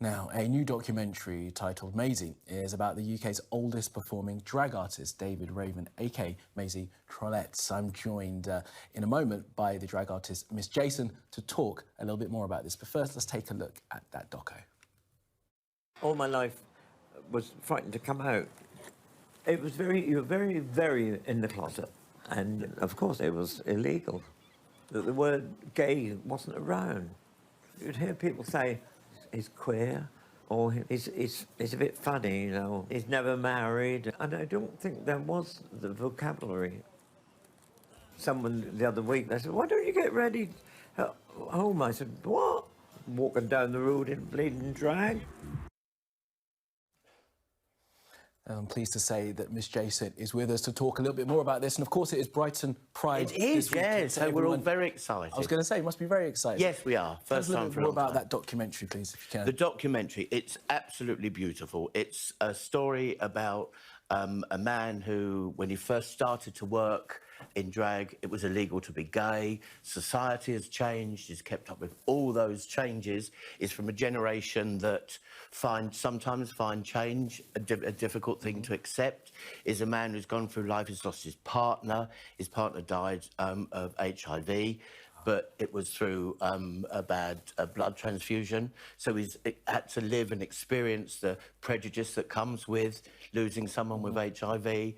Now, a new documentary titled Maisie is about the UK's oldest performing drag artist, David Raven, aka Maisie Trollettes. I'm joined in a moment by the drag artist Miss Jason to talk a little bit more about this. But first, let's take a look at that doco. All my life was frightened to come out. It was you were very, very in the closet. And of course it was illegal. The word gay wasn't around. You'd hear people say, he's queer, or he's a bit funny, you know, he's never married. And I don't think there was the vocabulary. Someone the other week, they said, why don't you get ready home? I said, what? Walking down the road in bleeding drag. I'm pleased to say that Miss Jason is with us to talk a little bit more about this. And of course, it is Brighton Pride. It is, this week. yes. So we're all very excited. I was going to say, you must be very excited. Yes, we are. First Tell us time a for little a bit long more about time. that documentary, please, if you can. The documentary, it's absolutely beautiful. It's a story about a man who, when he first started to work in drag, it was illegal to be gay. Society has changed. He's kept up with all those changes. He's from a generation that sometimes find change a difficult thing to accept. Is a man who's gone through life. He's lost his partner. His partner died of HIV. But it was through a bad blood transfusion. So he's had to live and experience the prejudice that comes with losing someone with HIV.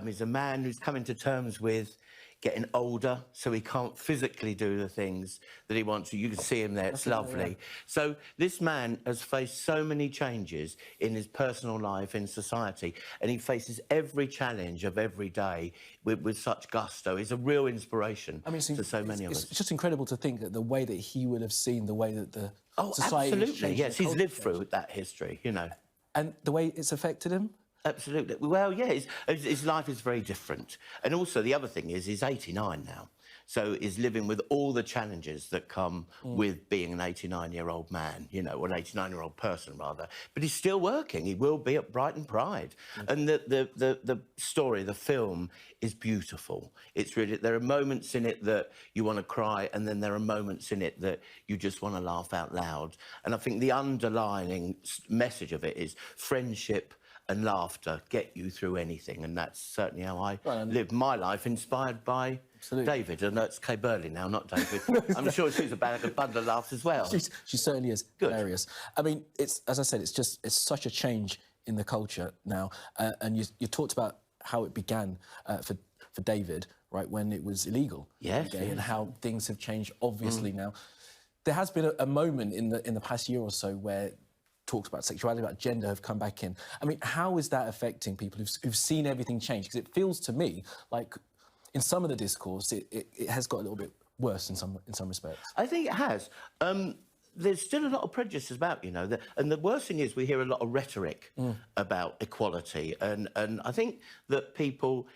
He's a man who's coming to terms with getting older, so he can't physically do the things that he wants to. You can see him there, it's lovely. Yeah. So this man has faced so many changes in his personal life, in society, and he faces every challenge of every day with such gusto. He's a real inspiration to so many of us. It's just incredible to think that the way that he would have seen the way that the society... Absolutely, yes, he's lived through that history, you know. And the way it's affected him? Absolutely. Well, yeah, his life is very different. And also, the other thing is he's 89 now. So he's living with all the challenges that come with being an 89-year-old man, you know, or an 89-year-old person, rather. But he's still working. He will be at Brighton Pride. And the story, the film, is beautiful. It's really... There are moments in it that you want to cry, and then there are moments in it that you just want to laugh out loud. And I think the underlying message of it is friendship and laughter get you through anything, and that's certainly how I live my life, inspired by David. And that's Kay Burley now, not David. I'm sure she's a bundle of laughs as well. She certainly is. Good. Hilarious. I mean, it's, as I said, it's such a change in the culture now, and you talked about how it began for David, right, when it was illegal, yes, and how things have changed, obviously, now. There has been a moment in the past year or so where talks about sexuality, about gender have come back in. I mean, how is that affecting people who've seen everything change? Because it feels to me like in some of the discourse, it has got a little bit worse in some respects. I think it has. There's still a lot of prejudice about, you know, and the worst thing is we hear a lot of rhetoric about equality, and I think that people,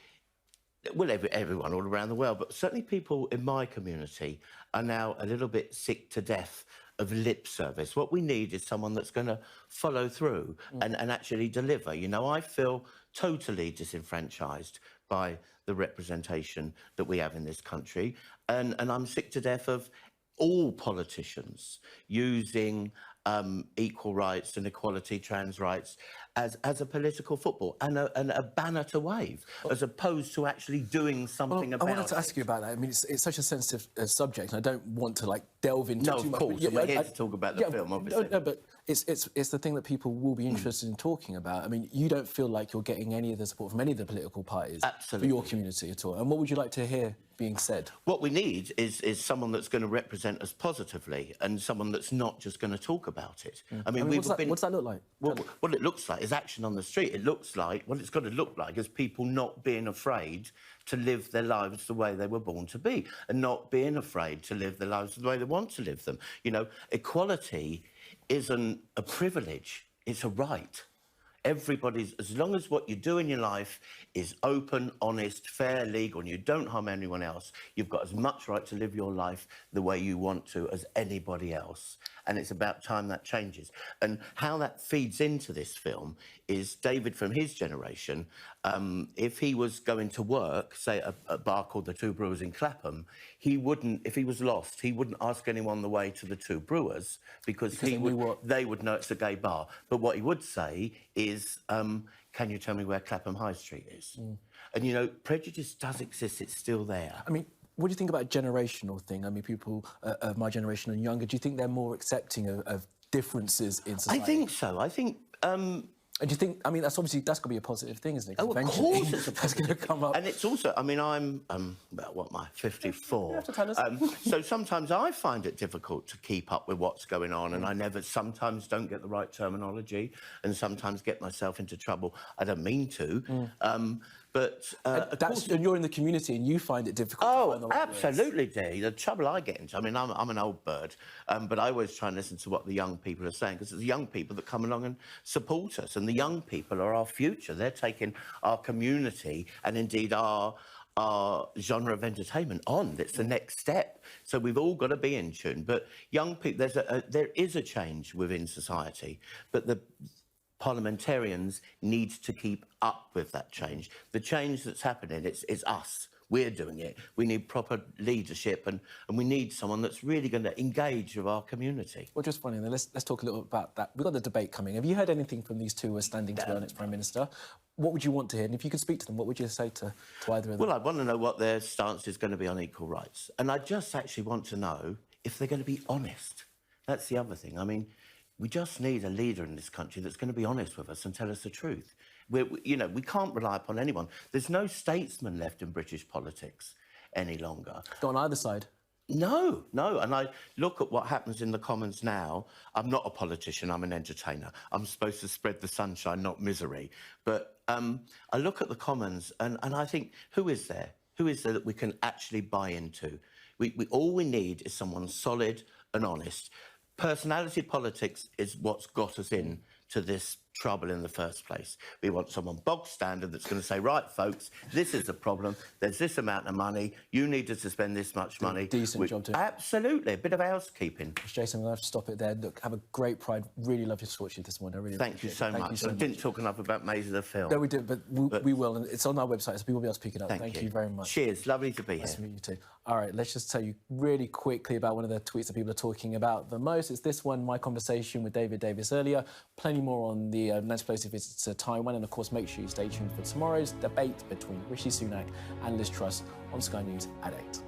well, everyone all around the world, but certainly people in my community are now a little bit sick to death of lip service. What we need is someone that's going to follow through and actually deliver. You know, I feel totally disenfranchised by the representation that we have in this country, and I'm sick to death of all politicians using equal rights and equality, trans rights, as a political football and a banner to wave, as opposed to actually doing something about it. I wanted to ask you about that. I mean, it's such a sensitive subject, and I don't want to, like, delve into too much. No, of course, we're here to talk about the film, obviously. No, but it's the thing that people will be interested in talking about. I mean, you don't feel like you're getting any of the support from any of the political parties for your community at all. And what would you like to hear being said? What we need is someone that's going to represent us positively, and someone that's not just going to talk about it. I mean, what's that look like? What it looks like is action on the street. It looks like, what it's got to look like is people not being afraid to live their lives the way they were born to be, and not being afraid to live their lives the way they want to live them. You know, equality isn't a privilege, it's a right. Everybody's, as long as what you do in your life is open, honest, fair, legal, and you don't harm anyone else, you've got as much right to live your life the way you want to as anybody else. And it's about time that changes. And how that feeds into this film is David from his generation, if he was going to work, say at a bar called the Two Brewers in Clapham, he wouldn't, if he was lost, he wouldn't ask anyone the way to the Two Brewers because they would know it's a gay bar. But what he would say is, can you tell me where Clapham High Street is? And, you know, prejudice does exist, it's still there. I mean, what do you think about a generational thing? I mean, people of my generation and younger, do you think they're more accepting of differences in society? I think so. I think... And do you think, I mean, that's got to be a positive thing, isn't it? Oh, of course it's a that's going to come up. And it's also, I mean, I'm, about, what, am I, 54? You have to tell us. So sometimes I find it difficult to keep up with what's going on, and I sometimes don't get the right terminology, and sometimes get myself into trouble. I don't mean to. But and you're in the community and you find it difficult to find the right absolutely, Dee. The trouble I get into, I mean, I'm an old bird, but I always try and listen to what the young people are saying, because it's the young people that come along and support us, and the young people are our future. They're taking our community and indeed our genre of entertainment on. It's the next step. So we've all got to be in tune. But young people, there is a change within society, but the parliamentarians need to keep up with that change. The change that's happening, it's us. We're doing it. We need proper leadership, and we need someone that's really going to engage with our community. Well, just funny, then let's talk a little about that. We've got the debate coming. Have you heard anything from these two who are standing to be our next Prime Minister? What would you want to hear? And if you could speak to them, what would you say to either of them? Well, I want to know what their stance is going to be on equal rights. And I just actually want to know if they're going to be honest. That's the other thing. I mean, we just need a leader in this country that's going to be honest with us and tell us the truth. You know, we can't rely upon anyone. There's no statesman left in British politics any longer. Not on either side. No. And I look at what happens in the Commons now. I'm not a politician, I'm an entertainer. I'm supposed to spread the sunshine, not misery. But I look at the Commons and I think, who is there? Who is there that we can actually buy into? All we need is someone solid and honest. Personality politics is what's got us in to this trouble in the first place. We want someone bog standard that's going to say, right, folks, this is the problem. There's this amount of money. You need to spend this much money. Decent job too. Absolutely, a bit of housekeeping. Jason, I'm going to have to stop it there. Look, have a great Pride. Really love your talk to you this morning. I really Thank you so much. I didn't talk enough about Maisie the film. No, we did, but we will, and it's on our website, so people will be able to pick it up. Thank you very much. Cheers. Lovely to be here. Nice to meet you too. All right, let's just tell you really quickly about one of the tweets that people are talking about the most. It's this one, my conversation with David Davis earlier. Plenty more on the Nancy Pelosi visit to Taiwan, and of course, make sure you stay tuned for tomorrow's debate between Rishi Sunak and Liz Truss on Sky News at 8.